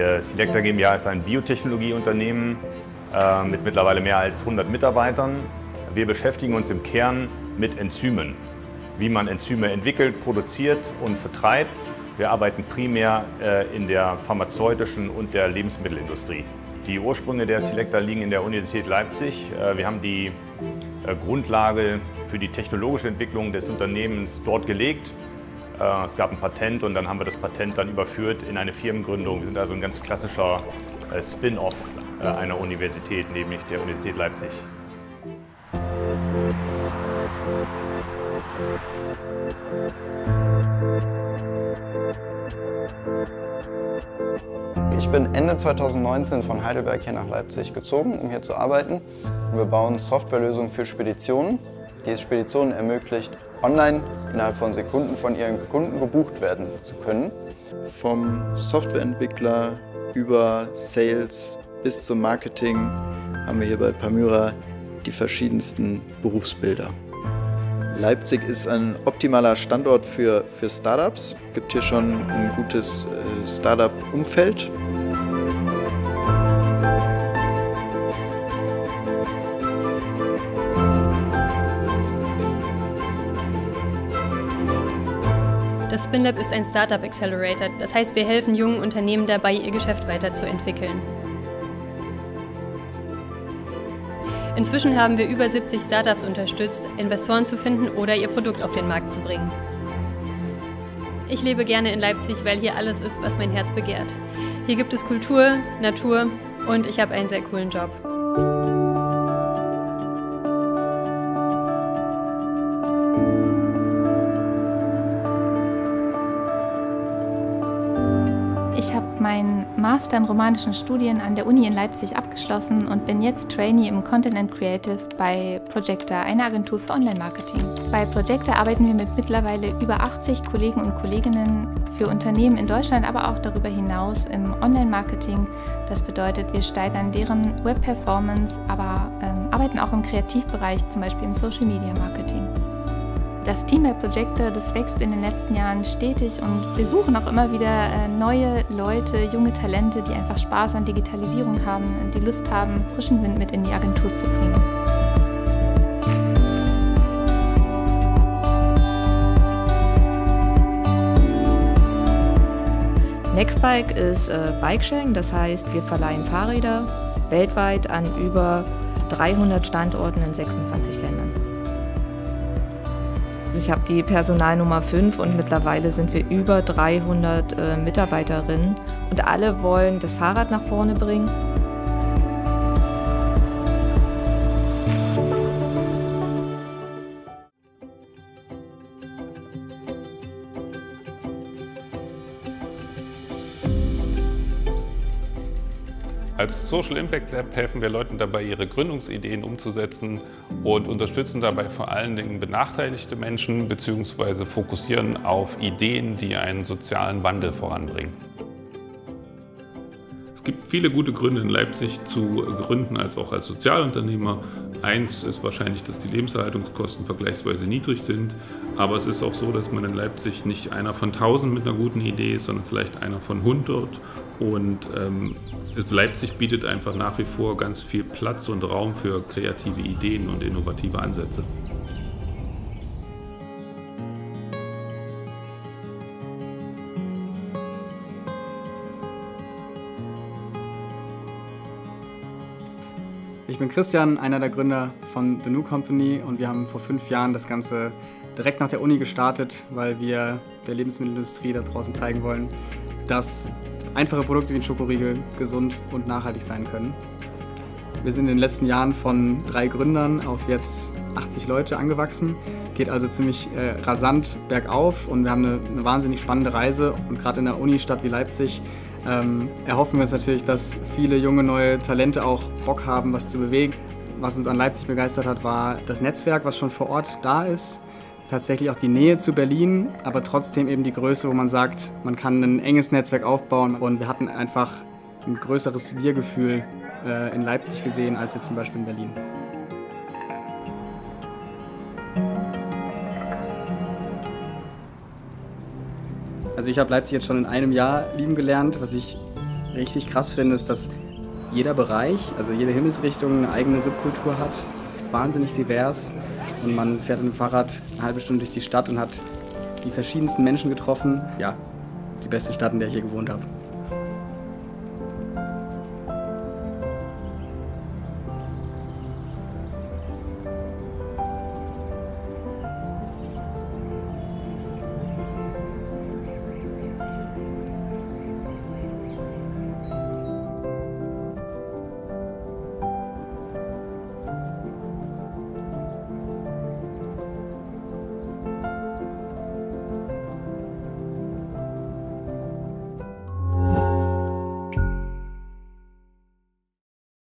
Die Selecta GmbH ist ein Biotechnologieunternehmen mit mittlerweile mehr als 100 Mitarbeitern. Wir beschäftigen uns im Kern mit Enzymen, wie man Enzyme entwickelt, produziert und vertreibt. Wir arbeiten primär in der pharmazeutischen und der Lebensmittelindustrie. Die Ursprünge der Selecta liegen in der Universität Leipzig. Wir haben die Grundlage für die technologische Entwicklung des Unternehmens dort gelegt. Es gab ein Patent und dann haben wir das Patent dann überführt in eine Firmengründung. Wir sind also ein ganz klassischer Spin-off einer Universität, nämlich der Universität Leipzig. Ich bin Ende 2019 von Heidelberg hier nach Leipzig gezogen, um hier zu arbeiten. Und wir bauen Softwarelösungen für Speditionen, die es Speditionen ermöglicht, online innerhalb von Sekunden von ihren Kunden gebucht werden zu können. Vom Softwareentwickler über Sales bis zum Marketing haben wir hier bei Palmyra die verschiedensten Berufsbilder. Leipzig ist ein optimaler Standort für Startups. Es gibt hier schon ein gutes Startup-Umfeld. Das SpinLab ist ein Startup Accelerator. Das heißt, wir helfen jungen Unternehmen dabei, ihr Geschäft weiterzuentwickeln. Inzwischen haben wir über 70 Startups unterstützt, Investoren zu finden oder ihr Produkt auf den Markt zu bringen. Ich lebe gerne in Leipzig, weil hier alles ist, was mein Herz begehrt. Hier gibt es Kultur, Natur und ich habe einen sehr coolen Job. Ich habe meinen Master in romanischen Studien an der Uni in Leipzig abgeschlossen und bin jetzt Trainee im Content and Creative bei Projecta, einer Agentur für Online-Marketing. Bei Projecta arbeiten wir mit mittlerweile über 80 Kollegen und Kolleginnen für Unternehmen in Deutschland, aber auch darüber hinaus im Online-Marketing. Das bedeutet, wir steigern deren Web-Performance, aber arbeiten auch im Kreativbereich, zum Beispiel im Social-Media-Marketing. Das Team bei Projecta, das wächst in den letzten Jahren stetig und wir suchen auch immer wieder neue Leute, junge Talente, die einfach Spaß an Digitalisierung haben und die Lust haben, frischen Wind mit in die Agentur zu bringen. Nextbike ist Bikesharing, das heißt, wir verleihen Fahrräder weltweit an über 300 Standorten in 26 Ländern. Ich habe die Personalnummer 5 und mittlerweile sind wir über 300 Mitarbeiterinnen und alle wollen das Fahrrad nach vorne bringen. Als Social Impact Lab helfen wir Leuten dabei, ihre Gründungsideen umzusetzen und unterstützen dabei vor allen Dingen benachteiligte Menschen bzw. fokussieren auf Ideen, die einen sozialen Wandel voranbringen. Es gibt viele gute Gründe in Leipzig zu gründen, als auch als Sozialunternehmer. Eins ist wahrscheinlich, dass die Lebenserhaltungskosten vergleichsweise niedrig sind, aber es ist auch so, dass man in Leipzig nicht einer von 1000 mit einer guten Idee ist, sondern vielleicht einer von 100 und Leipzig bietet einfach nach wie vor ganz viel Platz und Raum für kreative Ideen und innovative Ansätze. Ich bin Christian, einer der Gründer von The New Company und wir haben vor 5 Jahren das Ganze direkt nach der Uni gestartet, weil wir der Lebensmittelindustrie da draußen zeigen wollen, dass einfache Produkte wie ein Schokoriegel gesund und nachhaltig sein können. Wir sind in den letzten Jahren von 3 Gründern auf jetzt 80 Leute angewachsen, geht also ziemlich rasant bergauf und wir haben eine wahnsinnig spannende Reise und gerade in einer Unistadt wie Leipzig erhoffen wir uns natürlich, dass viele junge neue Talente auch Bock haben, was zu bewegen. Was uns an Leipzig begeistert hat, war das Netzwerk, was schon vor Ort da ist. Tatsächlich auch die Nähe zu Berlin, aber trotzdem eben die Größe, wo man sagt, man kann ein enges Netzwerk aufbauen und wir hatten einfach ein größeres Wir-Gefühl in Leipzig gesehen als jetzt zum Beispiel in Berlin. Also ich habe Leipzig jetzt schon in einem Jahr lieben gelernt. Was ich richtig krass finde, ist, dass jeder Bereich, also jede Himmelsrichtung eine eigene Subkultur hat. Es ist wahnsinnig divers und man fährt mit dem Fahrrad eine halbe Stunde durch die Stadt und hat die verschiedensten Menschen getroffen. Ja, die beste Stadt, in der ich je gewohnt habe.